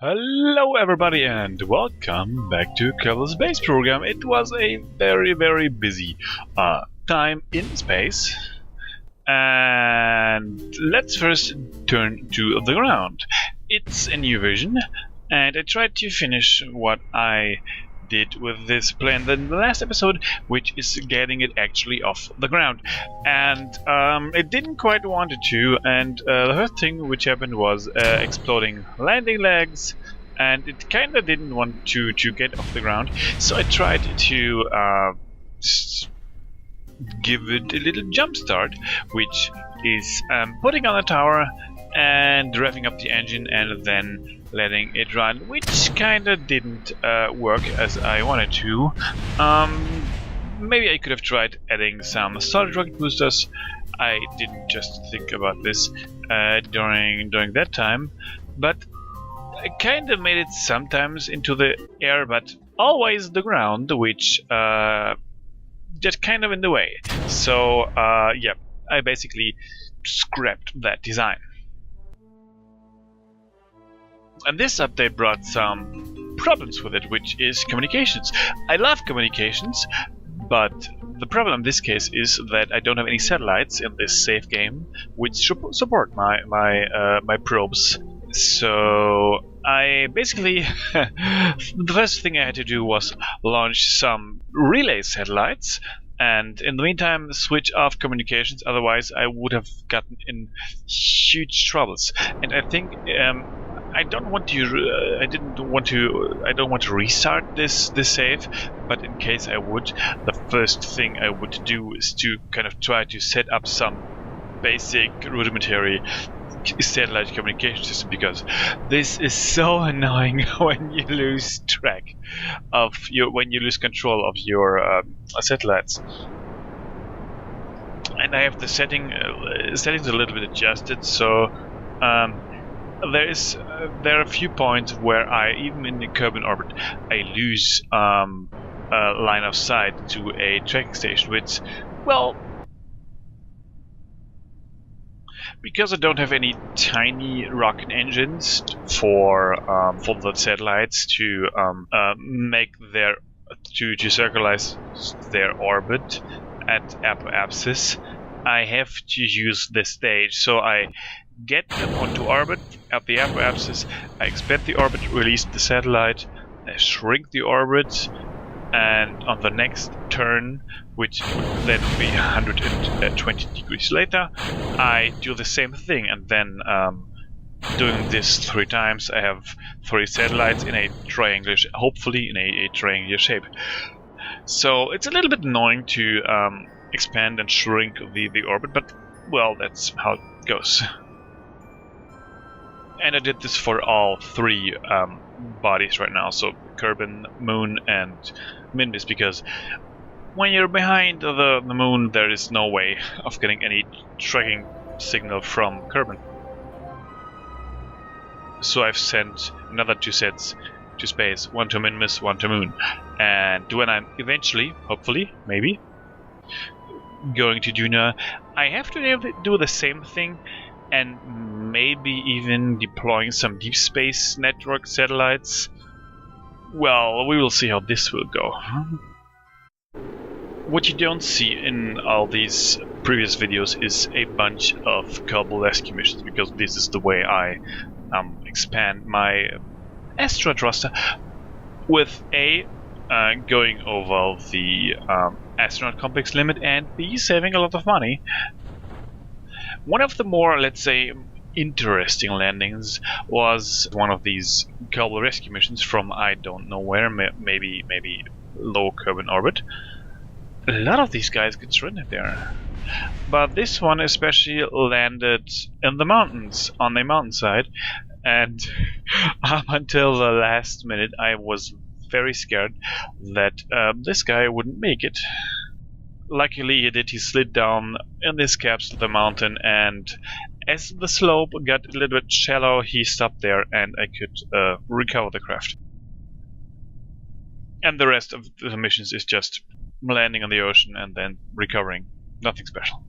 Hello everybody and welcome back to Kerbal Space Program. It was a very busy time in space, and let's first turn to the ground. It's a new version and I tried to finish what I did with this plan in the last episode, which is getting it actually off the ground, and it didn't quite want it to, and the first thing which happened was exploding landing legs, and it kind of didn't want to get off the ground, so I tried to give it a little jump start, which is putting on a tower and revving up the engine and then letting it run, which kinda didn't work as I wanted to. Maybe I could have tried adding some solid rocket boosters. I didn't just think about this during that time, but I kinda made it sometimes into the air, but always the ground, which just kind of in the way. So yeah, I basically scrapped that design. And this update brought some problems with it, which is communications. I love communications, but the problem in this case is that I don't have any satellites in this safe game which support my probes. So I basically the first thing I had to do was launch some relay satellites, and in the meantime switch off communications, otherwise I would have gotten in huge troubles. And I think I don't want to restart this save, but in case I would, the first thing I would do is to kind of try to set up some basic rudimentary satellite communication system, because this is so annoying when you lose track of when you lose control of your satellites. And I have the settings a little bit adjusted, so there are a few points where I, even in the Kerbal orbit, I lose a line of sight to a tracking station, which, well, because I don't have any tiny rocket engines for the satellites to make to circularize their orbit at apophysis, I have to use this stage. So I get them onto orbit at the apophysis, I expand the orbit, release the satellite, I shrink the orbit, and on the next turn, which would then be 120 degrees later, I do the same thing, and then doing this 3 times, I have 3 satellites in a triangular, hopefully in a triangular shape. So it's a little bit annoying to expand and shrink the orbit, but well, that's how it goes. And I did this for all 3 bodies right now, so Kerbal, Moon, and Minmus, because when you're behind the Moon, there is no way of getting any tracking signal from Kerbal. So I've sent another 2 sets to space, 1 to Minmus, 1 to Moon. And when I'm eventually, hopefully, maybe, going to Juna, I have to do the same thing, and maybe even deploying some deep space network satellites. Well, we will see how this will go. What you don't see in all these previous videos is a bunch of Kerbal rescue missions, because this is the way I expand my astronaut roster, with A, going over the astronaut complex limit, and B, saving a lot of money. One of the more, let's say, interesting landings was one of these Kerbal rescue missions from I don't know where, maybe low Kerbal orbit. A lot of these guys get stranded there, but this one especially landed in the mountains, on a mountainside, and up until the last minute I was very scared that this guy wouldn't make it. Luckily he did. He slid down in this caps of the mountain, and as the slope got a little bit shallow, he stopped there and I could recover the craft. And the rest of the missions is just landing on the ocean and then recovering. Nothing special.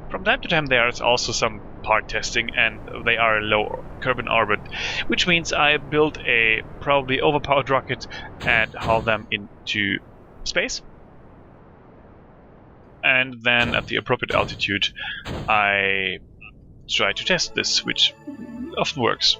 From time to time there is also some part testing, and they are a low Kerbal orbit, which means I build a probably overpowered rocket and haul them into space. And then at the appropriate altitude, I try to test this, which often works.